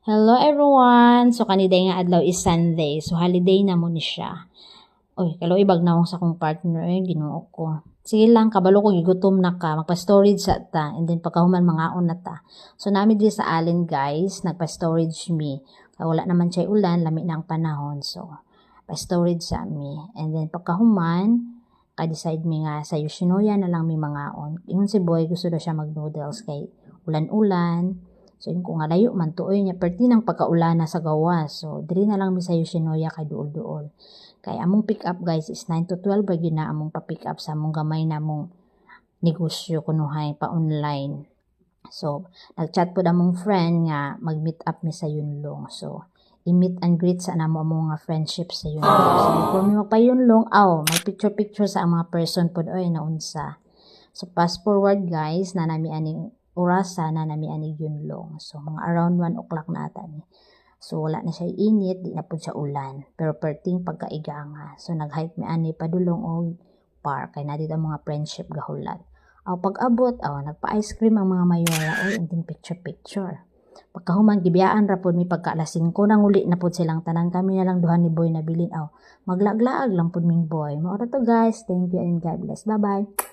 Hello everyone! So kaniday nga adlaw is Sunday. So holiday na mo ni siya. Oy, kalo ibag na akong sa kong partner Ginoo ko. Sige lang, kabalo ko gigutom na ka, magpa-storage sa ta, and then pagkahuman mangaon na ta. So nami di sa Allen guys, nagpa-storage me. Wala naman siya ulan, lami na ang panahon. So pa-storage sa me. And then pagkahuman, ka-decide mi nga sa Yoshinoya na lang mi mangaon. Ingon si boy gusto daw siya mag-noodles kay ulan-ulan. So, yung kung layo man tuoy niya, perti ng pagkaulana sa gawas. So, diri na lang mi sa Yoshinoya kay duol-duol. Kay among pick up guys is 9 to 12 ba yun na among pa-pick up sa among gamay na among negosyo kunuhay pa online. So, nag-chat po among friend nga mag-meet up mi sa Yunlong. So, i-meet and greet sa namo among mga friendship sa Yunlong. So, before mi magpa-Yunlong, may picture-picture sa mga person po oy naunsa. So, fast forward guys, na nami aning orasa na nami anig Yunlong. So, mga around 1 o'clock na ata ni. So, wala na siya init, di na po siya ulan. Pero perting pagkaiga nga. So, nag-hike mi ani padulong o park. Kaya na dito mga friendship gahulat. Pag-abot, nagpa-ice cream ang mga mayora. And then picture-picture. Pagkahuman, gibiyaan ra po mi pagka alas 5 nang uli na po silang tanan. Kami na lang duhan ni boy na bilin. Maglaglaag lang po ming boy. Maura to guys. Thank you and God bless. Bye-bye.